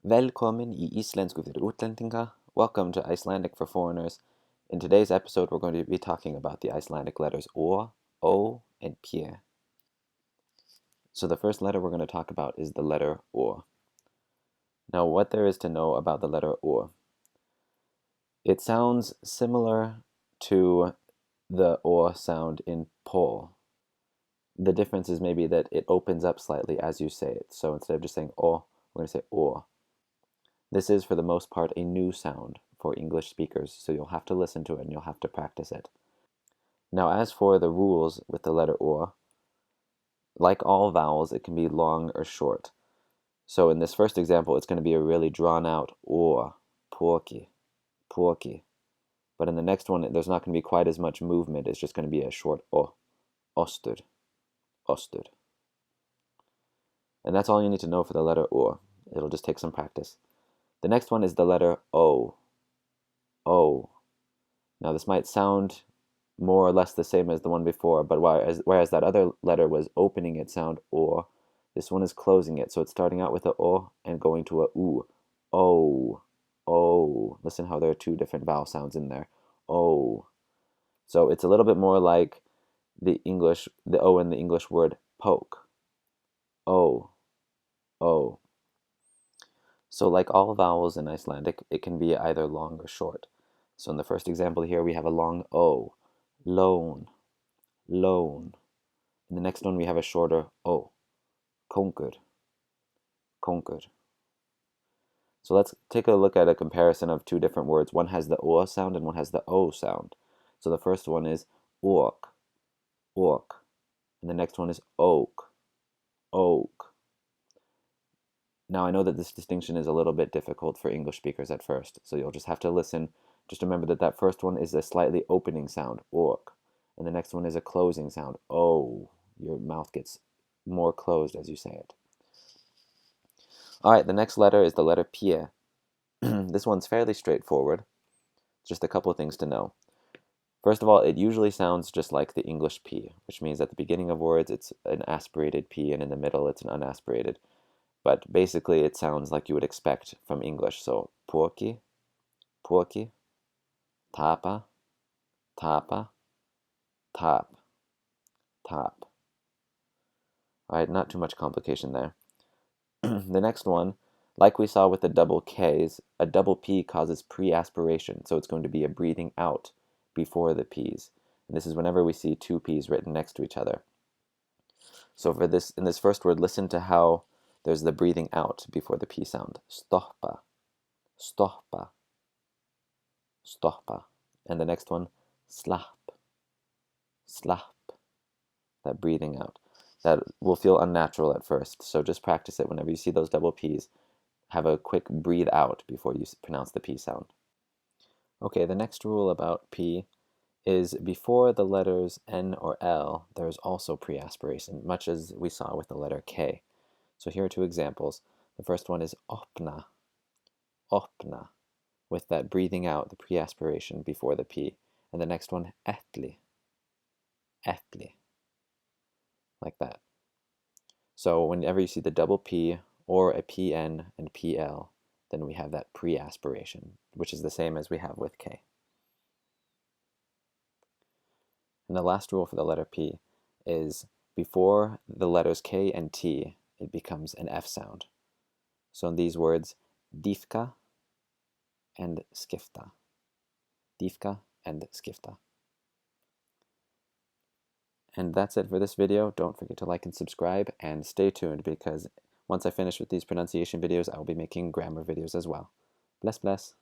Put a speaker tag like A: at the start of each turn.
A: Velkommen I Islensku fyrir útlendinga. Welcome to Icelandic for foreigners. In today's episode, we're going to be talking about the Icelandic letters O, and P. So the first letter we're going to talk about is the letter O. Now, what there is to know about the letter O. It sounds similar to the O sound in Pole. The difference is maybe that it opens up slightly as you say it. So instead of just saying O, we're going to say O. This is, for the most part, a new sound for English speakers, so you'll have to listen to it and you'll have to practice it. Now, as for the rules with the letter O, like all vowels, it can be long or short. So in this first example, it's going to be a really drawn-out O, porky, porky. But in the next one, there's not going to be quite as much movement. It's just going to be a short O, ostur, ostur. And that's all you need to know for the letter O. It'll just take some practice. The next one is the letter O. O. Now this might sound more or less the same as the one before, but whereas that other letter was opening its sound O, this one is closing it. So it's starting out with a O and going to a U. O. O. Listen how there are two different vowel sounds in there. O. So it's a little bit more like the O in the English word poke. O. O. So like all vowels in Icelandic, it can be either long or short. So in the first example here, we have a long O, lone, lone. In the next one, we have a shorter O, kongur, kongur. So let's take a look at a comparison of two different words. One has the O sound and one has the O sound. So the first one is ork, ork. And the next one is oak, oak. Now, I know that this distinction is a little bit difficult for English speakers at first, so you'll just have to listen. Just remember that that first one is a slightly opening sound, ork, and the next one is a closing sound, O. Your mouth gets more closed as you say it. All right, the next letter is the letter P. This one's fairly straightforward. Just a couple of things to know. First of all, it usually sounds just like the English P, which means at the beginning of words it's an aspirated P, and in the middle it's an unaspirated. But basically, it sounds like you would expect from English. So, porky, porky, tapa, tapa, top, top. All right, not too much complication there. The next one, like we saw with the double Ks, a double P causes pre-aspiration. So it's going to be a breathing out before the Ps. And this is whenever we see two Ps written next to each other. So for this, in this first word, listen to how there's the breathing out before the P sound. Stoppa, stoppa, stoppa. And the next one, slap, slap. That breathing out. That will feel unnatural at first, so just practice it. Whenever you see those double Ps, have a quick breathe out before you pronounce the P sound. Okay, the next rule about P is before the letters N or L, there's also pre-aspiration, much as we saw with the letter K. So here are two examples. The first one is opna, opna, with that breathing out, the pre-aspiration before the P. And the next one, etli, etli, like that. So whenever you see the double P or a PN and PL, then we have that pre-aspiration, which is the same as we have with K. And the last rule for the letter P is before the letters K and T, it becomes an F sound. So in these words, dýfka and skipta. Dýfka and skipta. And that's it for this video. Don't forget to like and subscribe, and stay tuned because once I finish with these pronunciation videos, I will be making grammar videos as well. Bless, bless.